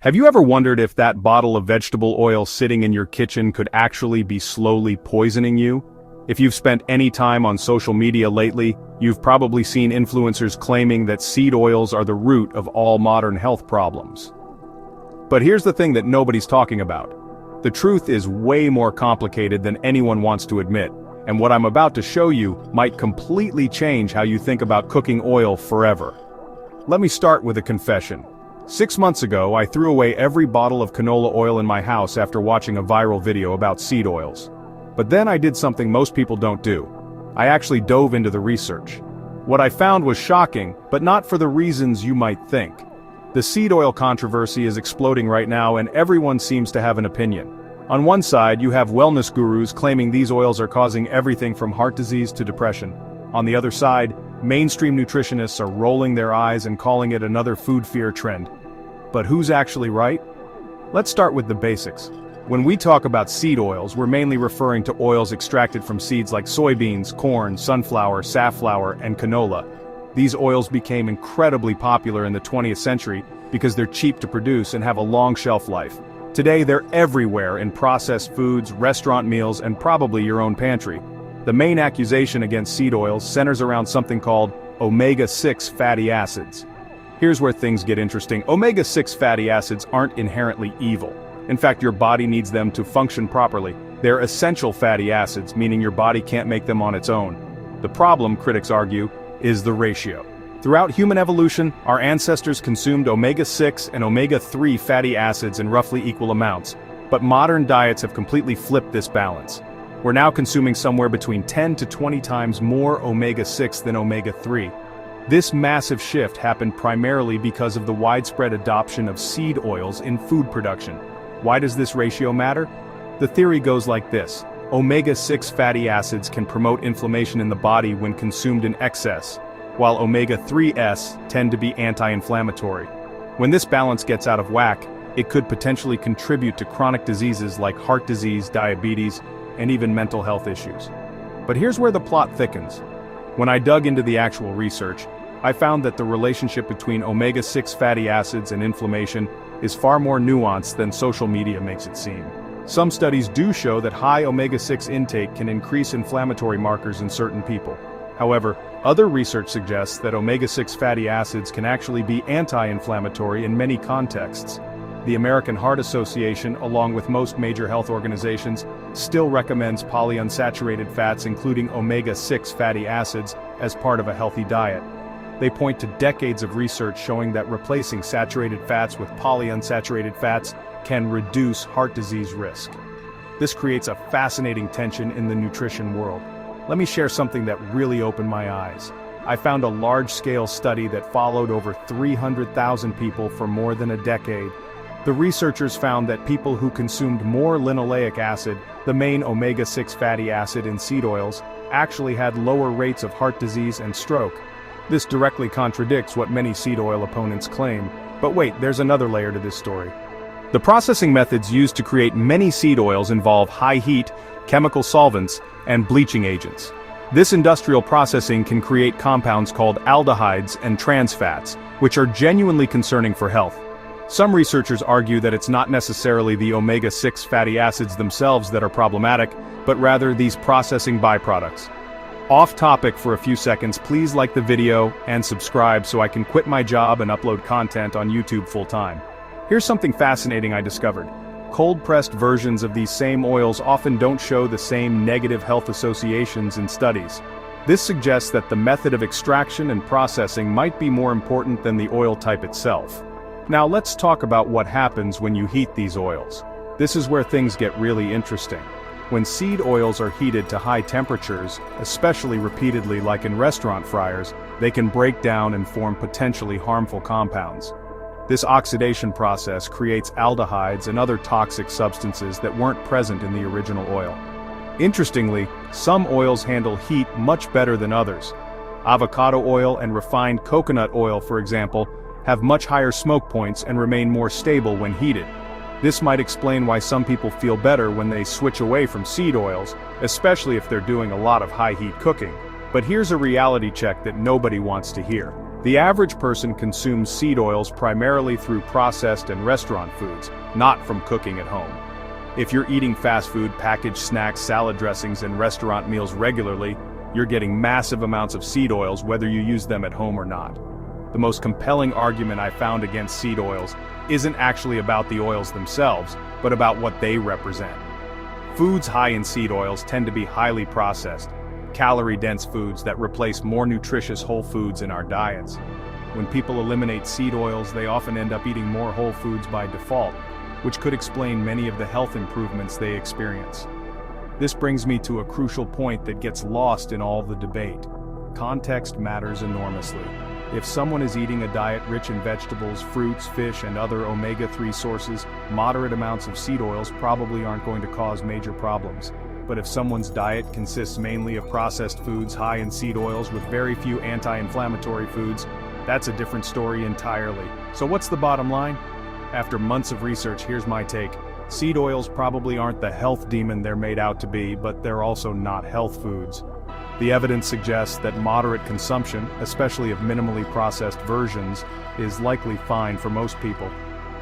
Have you ever wondered if that bottle of vegetable oil sitting in your kitchen could actually be slowly poisoning you? If you've spent any time on social media lately, you've probably seen influencers claiming that seed oils are the root of all modern health problems. But here's the thing that nobody's talking about. The truth is way more complicated than anyone wants to admit, and what I'm about to show you might completely change how you think about cooking oil forever. Let me start with a confession. 6 months ago, I threw away every bottle of canola oil in my house after watching a viral video about seed oils. But then I did something most people don't do. I actually dove into the research. What I found was shocking, but not for the reasons you might think. The seed oil controversy is exploding right now, and everyone seems to have an opinion. On one side, you have wellness gurus claiming these oils are causing everything from heart disease to depression. On the other side, mainstream nutritionists are rolling their eyes and calling it another food fear trend. But who's actually right? Let's start with the basics. When we talk about seed oils, we're mainly referring to oils extracted from seeds like soybeans, corn, sunflower, safflower, and canola. These oils became incredibly popular in the 20th century because they're cheap to produce and have a long shelf life. Today, they're everywhere in processed foods, restaurant meals, and probably your own pantry. The main accusation against seed oils centers around something called omega-6 fatty acids. Here's where things get interesting. Omega-6 fatty acids aren't inherently evil. In fact, your body needs them to function properly. They're essential fatty acids, meaning your body can't make them on its own. The problem, critics argue, is the ratio. Throughout human evolution, our ancestors consumed omega-6 and omega-3 fatty acids in roughly equal amounts, but modern diets have completely flipped this balance. We're now consuming somewhere between 10 to 20 times more omega-6 than omega-3. This massive shift happened primarily because of the widespread adoption of seed oils in food production. Why does this ratio matter? The theory goes like this. Omega-6 fatty acids can promote inflammation in the body when consumed in excess, while omega-3s tend to be anti-inflammatory. When this balance gets out of whack, it could potentially contribute to chronic diseases like heart disease, diabetes, and even mental health issues. But here's where the plot thickens. When I dug into the actual research, I found that the relationship between omega-6 fatty acids and inflammation is far more nuanced than social media makes it seem. Some studies do show that high omega-6 intake can increase inflammatory markers in certain people. However, other research suggests that omega-6 fatty acids can actually be anti-inflammatory in many contexts. The American Heart Association, along with most major health organizations, still recommends polyunsaturated fats including omega-6 fatty acids as part of a healthy diet. They point to decades of research showing that replacing saturated fats with polyunsaturated fats can reduce heart disease risk. This creates a fascinating tension in the nutrition world. Let me share something that really opened my eyes. I found a large-scale study that followed over 300,000 people for more than a decade. The researchers found that people who consumed more linoleic acid, the main omega-6 fatty acid in seed oils, actually had lower rates of heart disease and stroke. This directly contradicts what many seed oil opponents claim. But wait, there's another layer to this story. The processing methods used to create many seed oils involve high heat, chemical solvents, and bleaching agents. This industrial processing can create compounds called aldehydes and trans fats, which are genuinely concerning for health. Some researchers argue that it's not necessarily the omega-6 fatty acids themselves that are problematic, but rather these processing byproducts. Off topic for a few seconds, please like the video and subscribe so I can quit my job and upload content on YouTube full-time. Here's something fascinating I discovered. Cold-pressed versions of these same oils often don't show the same negative health associations in studies. This suggests that the method of extraction and processing might be more important than the oil type itself. Now let's talk about what happens when you heat these oils. This is where things get really interesting. When seed oils are heated to high temperatures, especially repeatedly like in restaurant fryers, they can break down and form potentially harmful compounds. This oxidation process creates aldehydes and other toxic substances that weren't present in the original oil. Interestingly, some oils handle heat much better than others. Avocado oil and refined coconut oil, for example, have much higher smoke points and remain more stable when heated. This might explain why some people feel better when they switch away from seed oils, especially if they're doing a lot of high-heat cooking. But here's a reality check that nobody wants to hear. The average person consumes seed oils primarily through processed and restaurant foods, not from cooking at home. If you're eating fast food, packaged snacks, salad dressings, and restaurant meals regularly, you're getting massive amounts of seed oils whether you use them at home or not. The most compelling argument I found against seed oils isn't actually about the oils themselves, but about what they represent. Foods high in seed oils tend to be highly processed, calorie-dense foods that replace more nutritious whole foods in our diets. When people eliminate seed oils, they often end up eating more whole foods by default, which could explain many of the health improvements they experience. This brings me to a crucial point that gets lost in all the debate. Context matters enormously. If someone is eating a diet rich in vegetables, fruits, fish, and other omega-3 sources, moderate amounts of seed oils probably aren't going to cause major problems. But if someone's diet consists mainly of processed foods high in seed oils with very few anti-inflammatory foods, that's a different story entirely. So what's the bottom line? After months of research, here's my take. Seed oils probably aren't the health demon they're made out to be, but they're also not health foods. The evidence suggests that moderate consumption, especially of minimally processed versions, is likely fine for most people.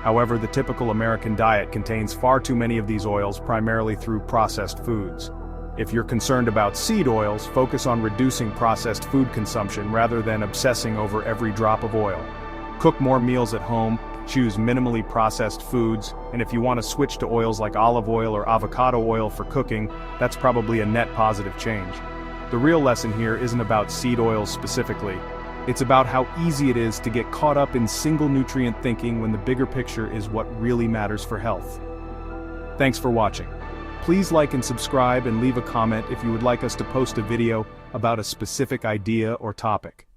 However, the typical American diet contains far too many of these oils primarily through processed foods. If you're concerned about seed oils, focus on reducing processed food consumption rather than obsessing over every drop of oil. Cook more meals at home, choose minimally processed foods, and if you want to switch to oils like olive oil or avocado oil for cooking, that's probably a net positive change. The real lesson here isn't about seed oils specifically. It's about how easy it is to get caught up in single nutrient thinking when the bigger picture is what really matters for health. Thanks for watching. Please like and subscribe and leave a comment if you would like us to post a video about a specific idea or topic.